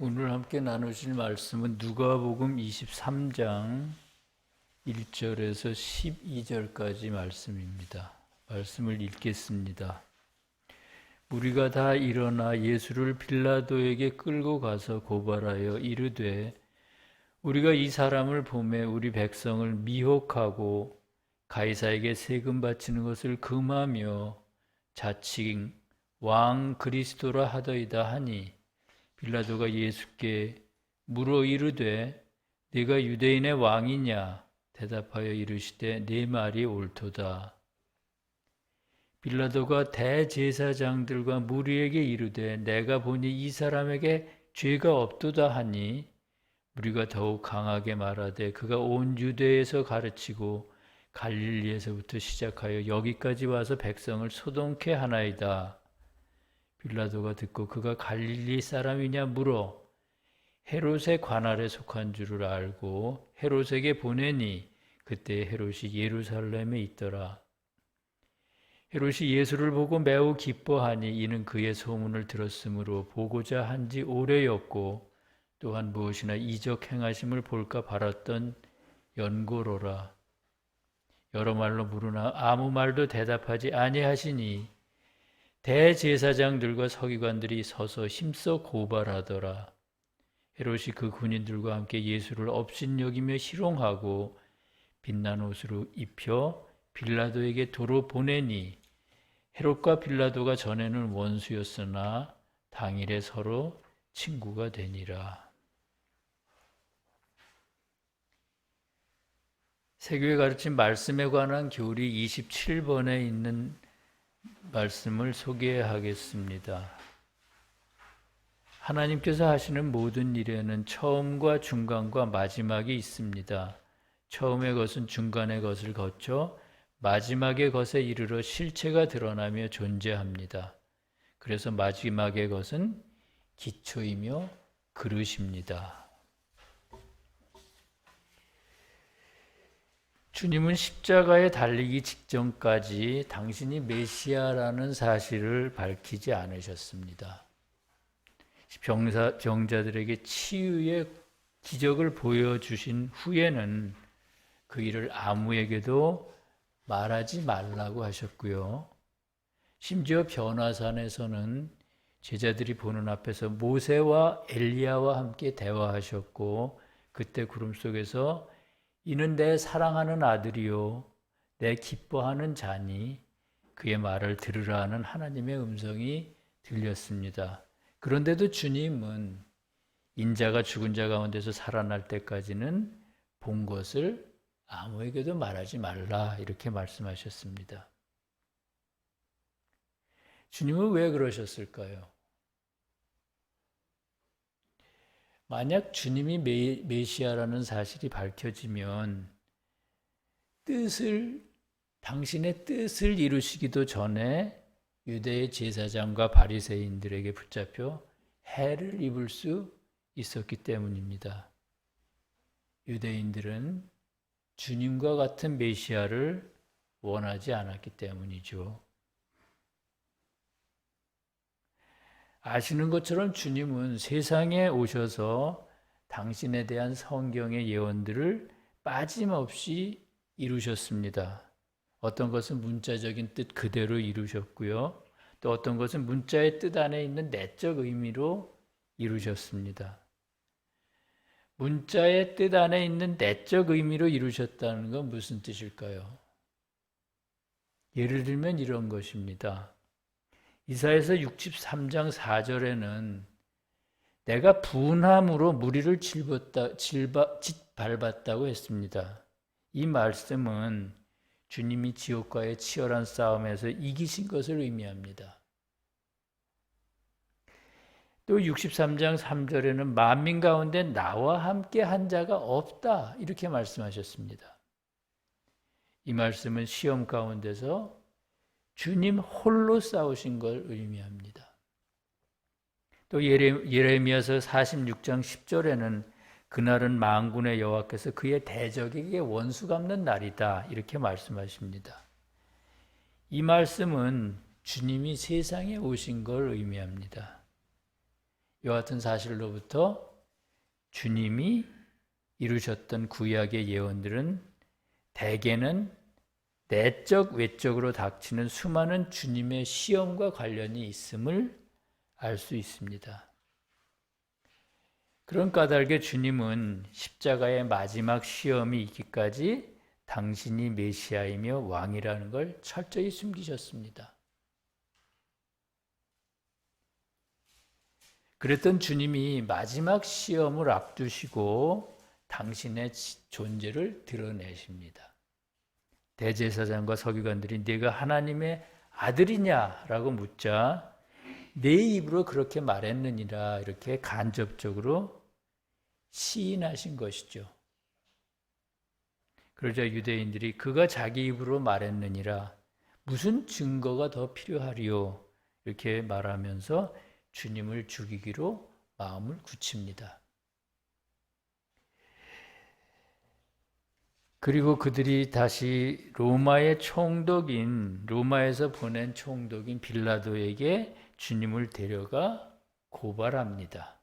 오늘 함께 나누실 말씀은 누가복음 23장 1절에서 12절까지 말씀입니다. 말씀을 읽겠습니다. 무리가 다 일어나 예수를 빌라도에게 끌고 가서 고발하여 이르되 우리가 이 사람을 보매 우리 백성을 미혹하고 가이사에게 세금 바치는 것을 금하며 자칭 왕 그리스도라 하더이다 하니 빌라도가 예수께 물어 이르되 네가 유대인의 왕이냐? 대답하여 이르시되 네 말이 옳도다. 빌라도가 대제사장들과 무리에게 이르되 내가 보니 이 사람에게 죄가 없도다 하니 무리가 더욱 강하게 말하되 그가 온 유대에서 가르치고 갈릴리에서부터 시작하여 여기까지 와서 백성을 소동케 하나이다. 빌라도가 듣고 그가 갈릴리 사람이냐 물어 헤롯의 관할에 속한 줄을 알고 헤롯에게 보내니 그때 헤롯이 예루살렘에 있더라. 헤롯이 예수를 보고 매우 기뻐하니 이는 그의 소문을 들었으므로 보고자 한지 오래였고 또한 무엇이나 이적 행하심을 볼까 바랐던 연고로라. 여러 말로 물으나 아무 말도 대답하지 아니하시니 대제사장들과 서기관들이 서서 힘써 고발하더라. 헤롯이 그 군인들과 함께 예수를 업신여기며 희롱하고 빛난 옷으로 입혀 빌라도에게 도로 보내니 헤롯과 빌라도가 전에는 원수였으나 당일에 서로 친구가 되니라. 세교에 가르친 말씀에 관한 교리 27번에 있는 말씀을 소개하겠습니다. 하나님께서 하시는 모든 일에는 처음과 중간과 마지막이 있습니다. 처음의 것은 중간의 것을 거쳐 마지막의 것에 이르러 실체가 드러나며 존재합니다. 그래서 마지막의 것은 기초이며 그릇입니다. 주님은 십자가에 달리기 직전까지 당신이 메시아라는 사실을 밝히지 않으셨습니다. 병자들에게 치유의 기적을 보여주신 후에는 그 일을 아무에게도 말하지 말라고 하셨고요. 심지어 변화산에서는 제자들이 보는 앞에서 모세와 엘리야와 함께 대화하셨고 그때 구름 속에서 이는 내 사랑하는 아들이요 내 기뻐하는 자니 그의 말을 들으라 하는 하나님의 음성이 들렸습니다. 그런데도 주님은 인자가 죽은 자 가운데서 살아날 때까지는 본 것을 아무에게도 말하지 말라 이렇게 말씀하셨습니다. 주님은 왜 그러셨을까요? 만약 주님이 메시아라는 사실이 밝혀지면 당신의 뜻을 이루시기도 전에 유대의 제사장과 바리새인들에게 붙잡혀 해를 입을 수 있었기 때문입니다. 유대인들은 주님과 같은 메시아를 원하지 않았기 때문이죠. 아시는 것처럼 주님은 세상에 오셔서 당신에 대한 성경의 예언들을 빠짐없이 이루셨습니다. 어떤 것은 문자적인 뜻 그대로 이루셨고요. 또 어떤 것은 문자의 뜻 안에 있는 내적 의미로 이루셨습니다. 문자의 뜻 안에 있는 내적 의미로 이루셨다는 건 무슨 뜻일까요? 예를 들면 이런 것입니다. 이사야서 63장 4절에는 내가 분함으로 무리를 짓밟았다고 했습니다. 이 말씀은 주님이 지옥과의 치열한 싸움에서 이기신 것을 의미합니다. 또 63장 3절에는 만민 가운데 나와 함께 한 자가 없다 이렇게 말씀하셨습니다. 이 말씀은 시험 가운데서 주님 홀로 싸우신 걸 의미합니다. 또 예레미야서 46장 10절에는 그날은 만군의 여호와께서 그의 대적에게 원수 갚는 날이다 이렇게 말씀하십니다. 이 말씀은 주님이 세상에 오신 걸 의미합니다. 이와 같은 사실로부터 주님이 이루셨던 구약의 예언들은 대개는 내적 외적으로 닥치는 수많은 주님의 시험과 관련이 있음을 알 수 있습니다. 그런 까닭에 주님은 십자가의 마지막 시험이 있기까지 당신이 메시아이며 왕이라는 걸 철저히 숨기셨습니다. 그랬던 주님이 마지막 시험을 앞두시고 당신의 존재를 드러내십니다. 대제사장과 서기관들이 네가 하나님의 아들이냐라고 묻자 내 입으로 그렇게 말했느니라 이렇게 간접적으로 시인하신 것이죠. 그러자 유대인들이 그가 자기 입으로 말했느니라 무슨 증거가 더 필요하리요 이렇게 말하면서 주님을 죽이기로 마음을 굳힙니다. 그리고 그들이 다시 로마에서 보낸 총독인 빌라도에게 주님을 데려가 고발합니다.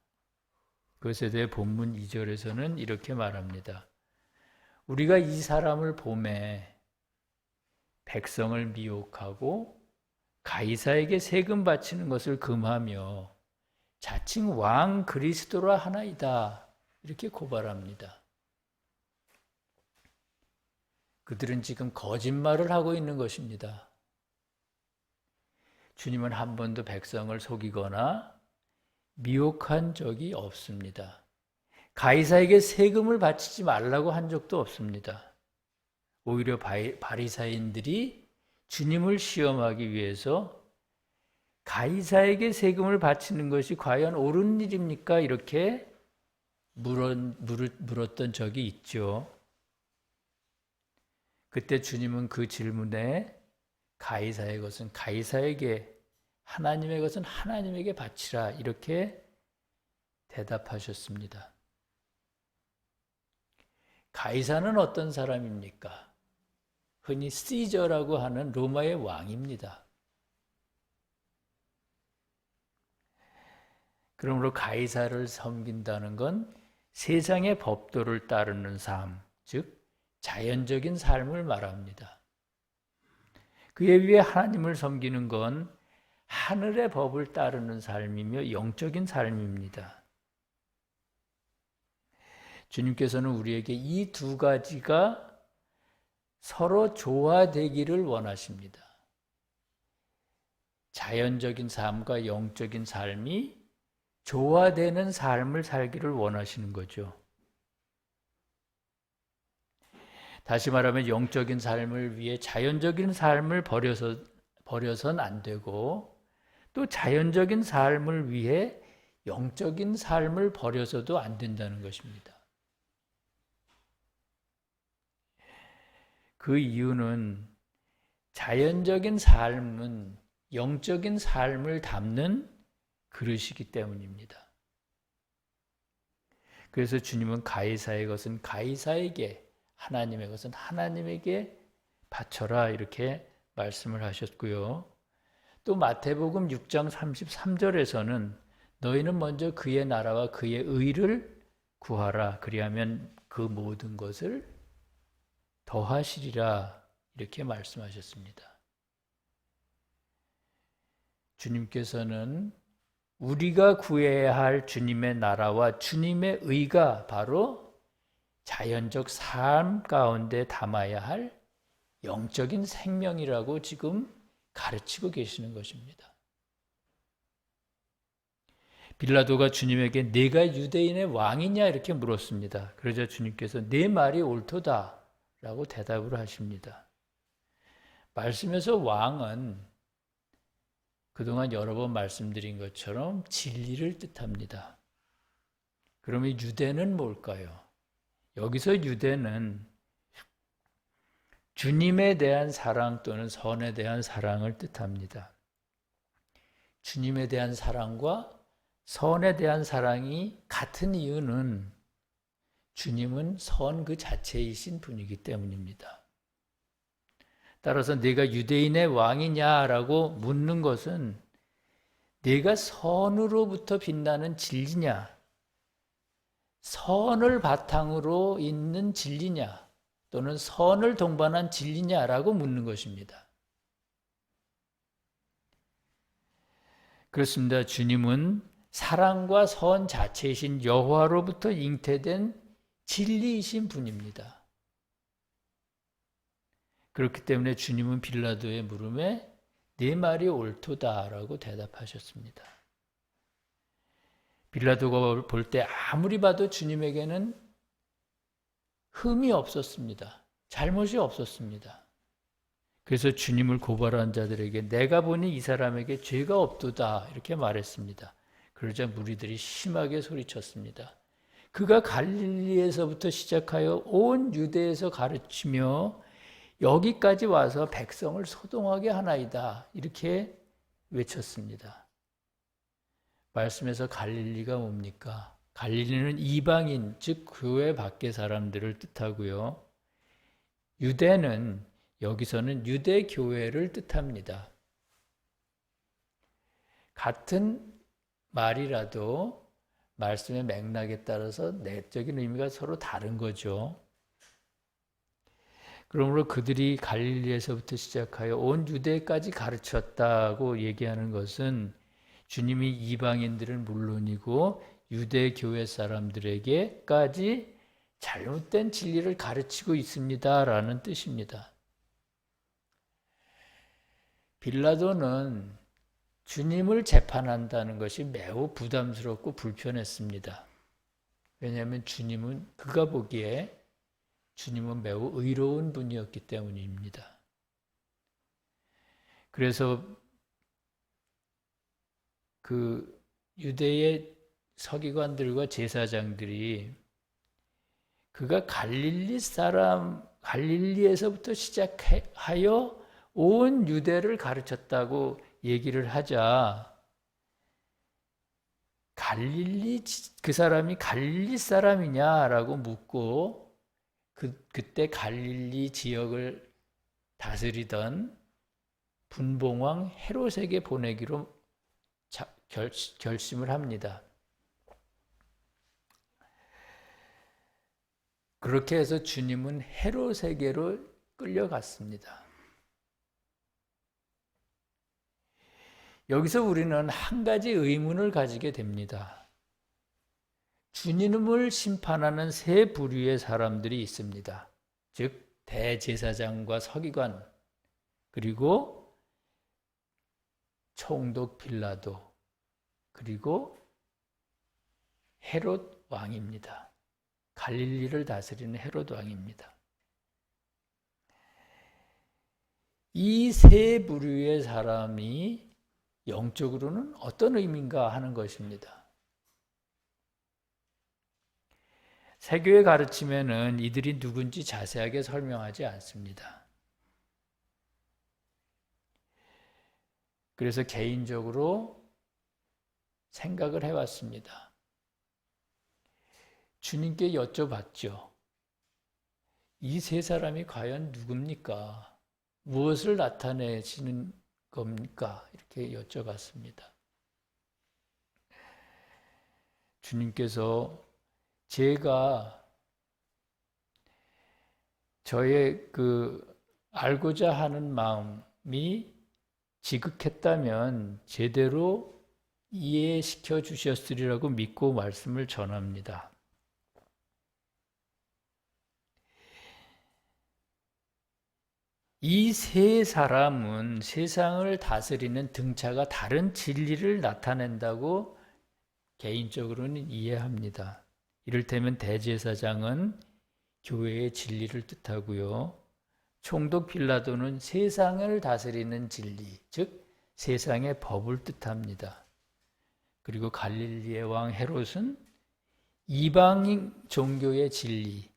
그것에 대해 본문 2절에서는 이렇게 말합니다. 우리가 이 사람을 보매 백성을 미혹하고 가이사에게 세금 바치는 것을 금하며 자칭 왕 그리스도라 하나이다. 이렇게 고발합니다. 그들은 지금 거짓말을 하고 있는 것입니다. 주님은 한 번도 백성을 속이거나 미혹한 적이 없습니다. 가이사에게 세금을 바치지 말라고 한 적도 없습니다. 오히려 바리사인들이 주님을 시험하기 위해서 가이사에게 세금을 바치는 것이 과연 옳은 일입니까? 이렇게 물었던 적이 있죠. 그때 주님은 그 질문에 가이사의 것은 가이사에게, 하나님의 것은 하나님에게 바치라 이렇게 대답하셨습니다. 가이사는 어떤 사람입니까? 흔히 시저라고 하는 로마의 왕입니다. 그러므로 가이사를 섬긴다는 건 세상의 법도를 따르는 삶, 즉 자연적인 삶을 말합니다. 그에 비해 하나님을 섬기는 건 하늘의 법을 따르는 삶이며 영적인 삶입니다. 주님께서는 우리에게 이 두 가지가 서로 조화되기를 원하십니다. 자연적인 삶과 영적인 삶이 조화되는 삶을 살기를 원하시는 거죠. 다시 말하면 영적인 삶을 위해 자연적인 삶을 버려선 안 되고 또 자연적인 삶을 위해 영적인 삶을 버려서도 안 된다는 것입니다. 그 이유는 자연적인 삶은 영적인 삶을 담는 그릇이기 때문입니다. 그래서 주님은 가이사의 것은 가이사에게, 하나님의 것은 하나님에게 바쳐라 이렇게 말씀을 하셨고요. 또 마태복음 6장 33절에서는 너희는 먼저 그의 나라와 그의 의를 구하라. 그리하면 그 모든 것을 더하시리라 이렇게 말씀하셨습니다. 주님께서는 우리가 구해야 할 주님의 나라와 주님의 의가 바로 자연적 삶 가운데 담아야 할 영적인 생명이라고 지금 가르치고 계시는 것입니다. 빌라도가 주님에게 내가 유대인의 왕이냐 이렇게 물었습니다. 그러자 주님께서 내 말이 옳도다 라고 대답을 하십니다. 말씀에서 왕은 그동안 여러 번 말씀드린 것처럼 진리를 뜻합니다. 그러면 유대는 뭘까요? 여기서 유대는 주님에 대한 사랑 또는 선에 대한 사랑을 뜻합니다. 주님에 대한 사랑과 선에 대한 사랑이 같은 이유는 주님은 선 그 자체이신 분이기 때문입니다. 따라서 내가 유대인의 왕이냐라고 묻는 것은 네가 선으로부터 빛나는 진리냐? 선을 바탕으로 있는 진리냐? 또는 선을 동반한 진리냐라고 묻는 것입니다. 그렇습니다. 주님은 사랑과 선 자체이신 여호와로부터 잉태된 진리이신 분입니다. 그렇기 때문에 주님은 빌라도의 물음에 네 말이 옳도다라고 대답하셨습니다. 빌라도가 볼 때 아무리 봐도 주님에게는 흠이 없었습니다. 잘못이 없었습니다. 그래서 주님을 고발한 자들에게 내가 보니 이 사람에게 죄가 없도다 이렇게 말했습니다. 그러자 무리들이 심하게 소리쳤습니다. 그가 갈릴리에서부터 시작하여 온 유대에서 가르치며 여기까지 와서 백성을 소동하게 하나이다 이렇게 외쳤습니다. 말씀에서 갈릴리가 뭡니까? 갈릴리는 이방인, 즉 교회 밖의 사람들을 뜻하고요. 유대는 여기서는 유대 교회를 뜻합니다. 같은 말이라도 말씀의 맥락에 따라서 내적인 의미가 서로 다른 거죠. 그러므로 그들이 갈릴리에서부터 시작하여 온 유대까지 가르쳤다고 얘기하는 것은 주님이 이방인들은 물론이고 유대 교회 사람들에게까지 잘못된 진리를 가르치고 있습니다라는 뜻입니다. 빌라도는 주님을 재판한다는 것이 매우 부담스럽고 불편했습니다. 왜냐하면 주님은 그가 보기에 주님은 매우 의로운 분이었기 때문입니다. 그래서 그 유대의 서기관들과 제사장들이 그가 갈릴리에서부터 시작하여 온 유대를 가르쳤다고 얘기를 하자 그 사람이 갈릴리 사람이냐라고 묻고 그때 갈릴리 지역을 다스리던 분봉왕 헤롯에게 보내기로 결심을 합니다. 그렇게 해서 주님은 헤롯에게로 끌려갔습니다. 여기서 우리는 한 가지 의문을 가지게 됩니다. 주님을 심판하는 세 부류의 사람들이 있습니다. 즉 대제사장과 서기관 그리고 총독 빌라도 그리고 헤롯 왕입니다. 갈릴리를 다스리는 헤롯 왕입니다. 이 세 부류의 사람이 영적으로는 어떤 의미인가 하는 것입니다. 세교의 가르침에는 이들이 누군지 자세하게 설명하지 않습니다. 그래서 개인적으로 생각을 해왔습니다. 주님께 여쭤봤죠. 이 세 사람이 과연 누굽니까? 무엇을 나타내시는 겁니까? 이렇게 여쭤봤습니다. 주님께서 제가 저의 알고자 하는 마음이 지극했다면 제대로 이해시켜 주셨으리라고 믿고 말씀을 전합니다. 이 세 사람은 세상을 다스리는 등차가 다른 진리를 나타낸다고 개인적으로는 이해합니다. 이를테면 대제사장은 교회의 진리를 뜻하고요. 총독 빌라도는 세상을 다스리는 진리, 즉 세상의 법을 뜻합니다. 그리고 갈릴리의 왕 헤롯은 이방인 종교의 진리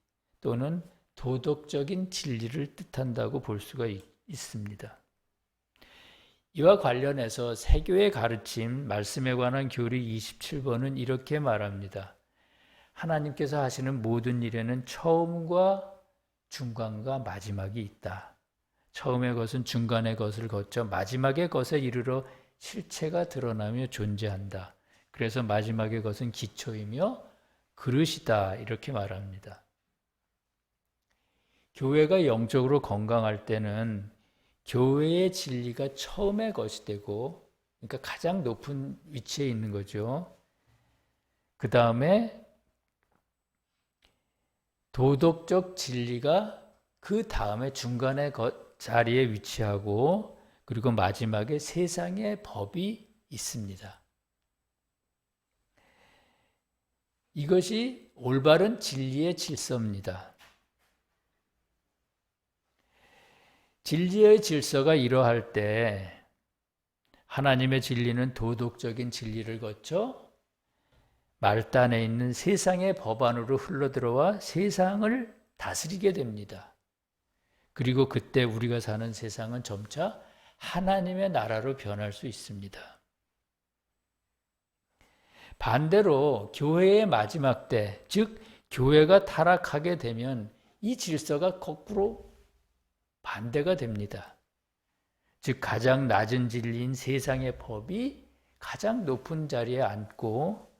또는 도덕적인 진리를 뜻한다고 볼 수가 있습니다. 이와 관련해서 세교의 가르침, 말씀에 관한 교리 27번은 이렇게 말합니다. 하나님께서 하시는 모든 일에는 처음과 중간과 마지막이 있다. 처음의 것은 중간의 것을 거쳐 마지막의 것에 이르러 실체가 드러나며 존재한다. 그래서 마지막에 것은 기초이며 그릇이다. 이렇게 말합니다. 교회가 영적으로 건강할 때는 교회의 진리가 처음의 것이 되고, 그러니까 가장 높은 위치에 있는 거죠. 그 다음에 도덕적 진리가 그 다음에 중간의 자리에 위치하고, 그리고 마지막에 세상의 법이 있습니다. 이것이 올바른 진리의 질서입니다. 진리의 질서가 이러할 때 하나님의 진리는 도덕적인 진리를 거쳐 말단에 있는 세상의 법 안으로 흘러들어와 세상을 다스리게 됩니다. 그리고 그때 우리가 사는 세상은 점차 하나님의 나라로 변할 수 있습니다. 반대로 교회의 마지막 때, 즉 교회가 타락하게 되면 이 질서가 거꾸로 반대가 됩니다. 즉 가장 낮은 진리인 세상의 법이 가장 높은 자리에 앉고,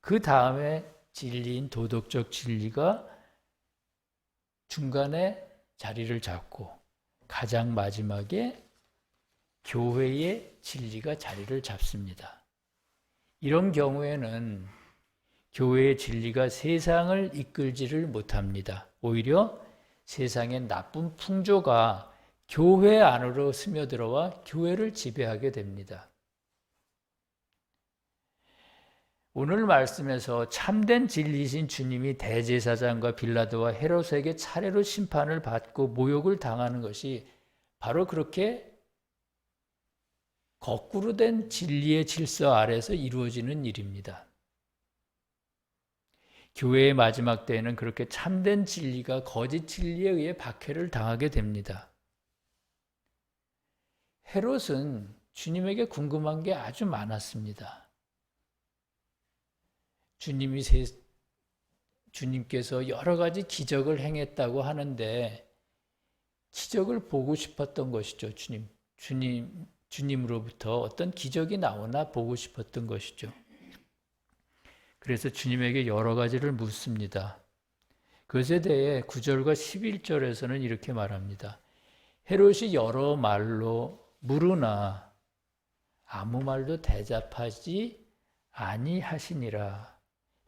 그 다음에 진리인 도덕적 진리가 중간에 자리를 잡고, 가장 마지막에 교회의 진리가 자리를 잡습니다. 이런 경우에는 교회의 진리가 세상을 이끌지를 못합니다. 오히려 세상의 나쁜 풍조가 교회 안으로 스며들어와 교회를 지배하게 됩니다. 오늘 말씀에서 참된 진리신 주님이 대제사장과 빌라도와 헤롯에게 차례로 심판을 받고 모욕을 당하는 것이 바로 그렇게 거꾸로 된 진리의 질서 아래서 이루어지는 일입니다. 교회의 마지막 때에는 그렇게 참된 진리가 거짓 진리에 의해 박해를 당하게 됩니다. 헤롯은 주님에게 궁금한 게 아주 많았습니다. 주님께서 여러 가지 기적을 행했다고 하는데 기적을 보고 싶었던 것이죠. 주님으로부터 어떤 기적이 나오나 보고 싶었던 것이죠. 그래서 주님에게 여러 가지를 묻습니다. 그것에 대해 9절과 11절에서는 이렇게 말합니다. 헤롯이 여러 말로 물으나 아무 말도 대답하지 아니하시니라.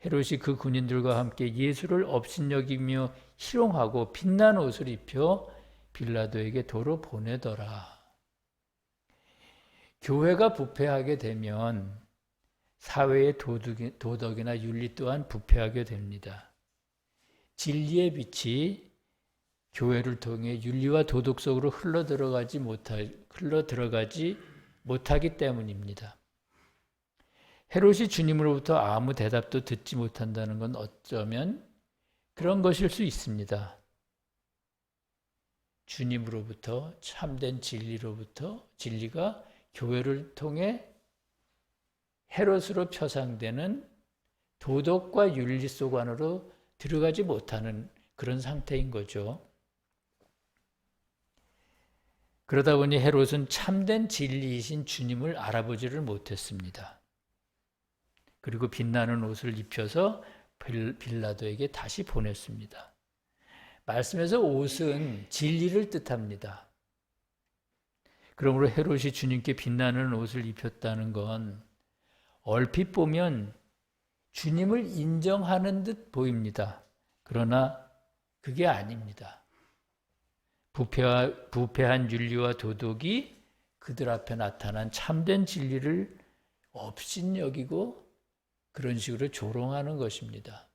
헤롯이 그 군인들과 함께 예수를 업신여기며 희롱하고 빛난 옷을 입혀 빌라도에게 도로 보내더라. 교회가 부패하게 되면 사회의 도덕이나 윤리 또한 부패하게 됩니다. 진리의 빛이 교회를 통해 윤리와 도덕 속으로 흘러들어가지 못하기 때문입니다. 헤롯이 주님으로부터 아무 대답도 듣지 못한다는 건 어쩌면 그런 것일 수 있습니다. 주님으로부터 참된 진리가 교회를 통해 헤롯으로 표상되는 도덕과 윤리 속 안으로 들어가지 못하는 그런 상태인 거죠. 그러다 보니 헤롯은 참된 진리이신 주님을 알아보지를 못했습니다. 그리고 빛나는 옷을 입혀서 빌라도에게 다시 보냈습니다. 말씀에서 옷은 진리를 뜻합니다. 그러므로 헤롯이 주님께 빛나는 옷을 입혔다는 건 얼핏 보면 주님을 인정하는 듯 보입니다. 그러나 그게 아닙니다. 부패한 윤리와 도덕이 그들 앞에 나타난 참된 진리를 업신여기고 그런 식으로 조롱하는 것입니다.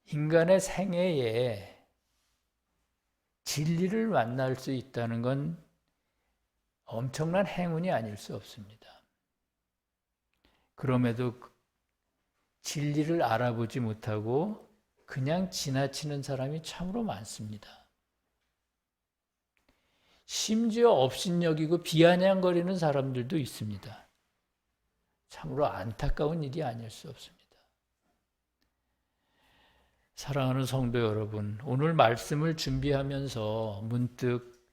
인간의 생애에 진리를 만날 수 있다는 건 엄청난 행운이 아닐 수 없습니다. 그럼에도 진리를 알아보지 못하고 그냥 지나치는 사람이 참으로 많습니다. 심지어 업신여기고 비아냥거리는 사람들도 있습니다. 참으로 안타까운 일이 아닐 수 없습니다. 사랑하는 성도 여러분, 오늘 말씀을 준비하면서 문득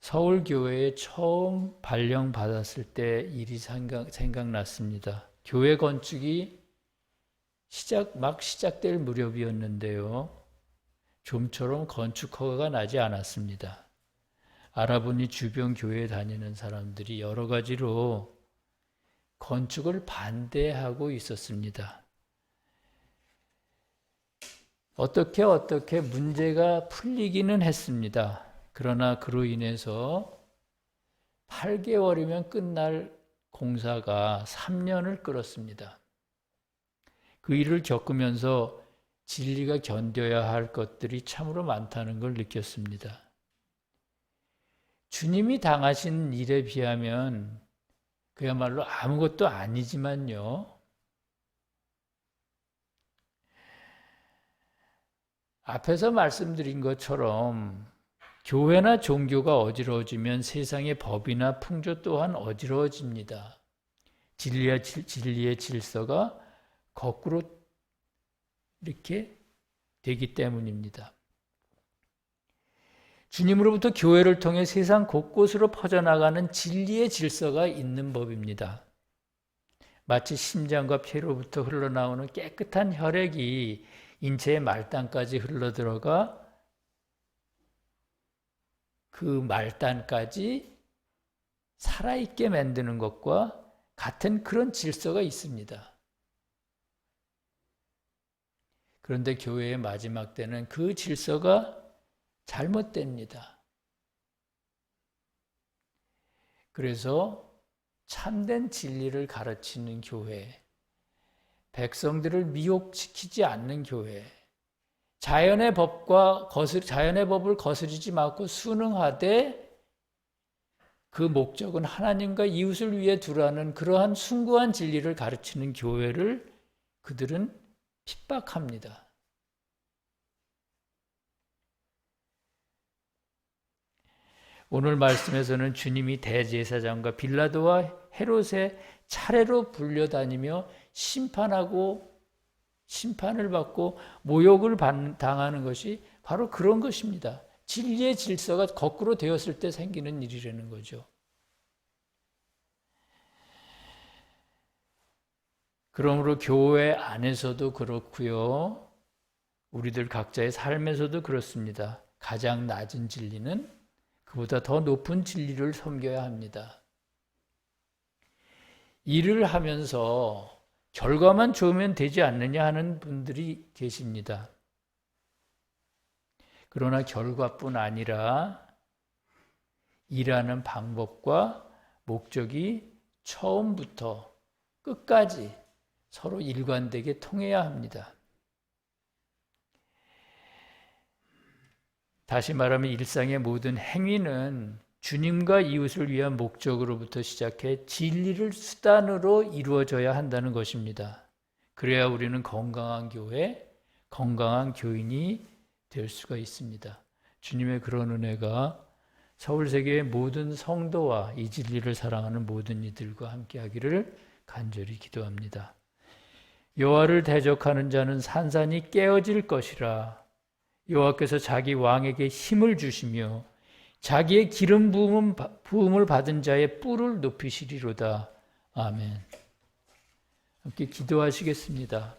서울교회에 처음 발령받았을 때 일이 생각났습니다. 교회 건축이 막 시작될 무렵이었는데요. 좀처럼 건축 허가가 나지 않았습니다. 알아보니 주변 교회에 다니는 사람들이 여러 가지로 건축을 반대하고 있었습니다. 어떻게 문제가 풀리기는 했습니다. 그러나 그로 인해서 8개월이면 끝날 공사가 3년을 끌었습니다. 그 일을 겪으면서 진리가 견뎌야 할 것들이 참으로 많다는 걸 느꼈습니다. 주님이 당하신 일에 비하면 그야말로 아무것도 아니지만요. 앞에서 말씀드린 것처럼 교회나 종교가 어지러워지면 세상의 법이나 풍조 또한 어지러워집니다. 진리의 질서가 거꾸로 이렇게 되기 때문입니다. 주님으로부터 교회를 통해 세상 곳곳으로 퍼져나가는 진리의 질서가 있는 법입니다. 마치 심장과 폐로부터 흘러나오는 깨끗한 혈액이 인체의 말단까지 흘러들어가 그 말단까지 살아있게 만드는 것과 같은 그런 질서가 있습니다. 그런데 교회의 마지막 때는 그 질서가 잘못됩니다. 그래서 참된 진리를 가르치는 교회, 백성들을 미혹시키지 않는 교회, 자연의 법을 거스르지 않고 순응하되 그 목적은 하나님과 이웃을 위해 두라는 그러한 숭고한 진리를 가르치는 교회를 그들은 핍박합니다. 오늘 말씀에서는 주님이 대제사장과 빌라도와 헤롯의 차례로 불려다니며 심판을 받고 모욕을 당하는 것이 바로 그런 것입니다. 진리의 질서가 거꾸로 되었을 때 생기는 일이라는 거죠. 그러므로 교회 안에서도 그렇고요. 우리들 각자의 삶에서도 그렇습니다. 가장 낮은 진리는 그보다 더 높은 진리를 섬겨야 합니다. 일을 하면서 결과만 좋으면 되지 않느냐 하는 분들이 계십니다. 그러나 결과뿐 아니라 일하는 방법과 목적이 처음부터 끝까지 서로 일관되게 통해야 합니다. 다시 말하면 일상의 모든 행위는 주님과 이웃을 위한 목적으로부터 시작해 진리를 수단으로 이루어져야 한다는 것입니다. 그래야 우리는 건강한 교회, 건강한 교인이 될 수가 있습니다. 주님의 그런 은혜가 서울세계의 모든 성도와 이 진리를 사랑하는 모든 이들과 함께하기를 간절히 기도합니다. 여호와를 대적하는 자는 산산이 깨어질 것이라. 여호와께서 자기 왕에게 힘을 주시며 자기의 기름 부음을 받은 자의 뿔을 높이시리로다. 아멘. 함께 기도하시겠습니다.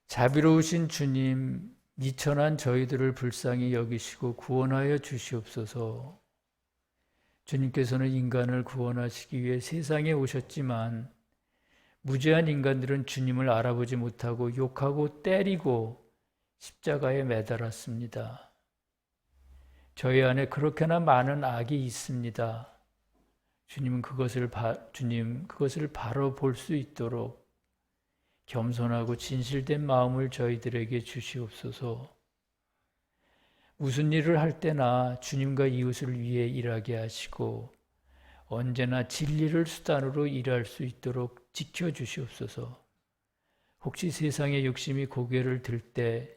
자비로우신 주님, 미천한 저희들을 불쌍히 여기시고 구원하여 주시옵소서. 주님께서는 인간을 구원하시기 위해 세상에 오셨지만 무죄한 인간들은 주님을 알아보지 못하고 욕하고 때리고 십자가에 매달았습니다. 저희 안에 그렇게나 많은 악이 있습니다. 주님 그것을 바로 볼 수 있도록 겸손하고 진실된 마음을 저희들에게 주시옵소서. 무슨 일을 할 때나 주님과 이웃을 위해 일하게 하시고 언제나 진리를 수단으로 일할 수 있도록 지켜주시옵소서. 혹시 세상의 욕심이 고개를 들 때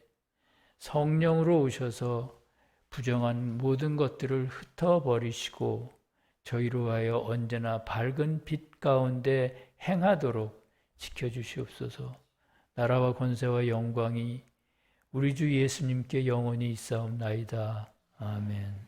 성령으로 오셔서 부정한 모든 것들을 흩어버리시고 저희로 하여 언제나 밝은 빛 가운데 행하도록 지켜주시옵소서. 나라와 권세와 영광이 우리 주 예수님께 영원히 있사옵나이다. 아멘.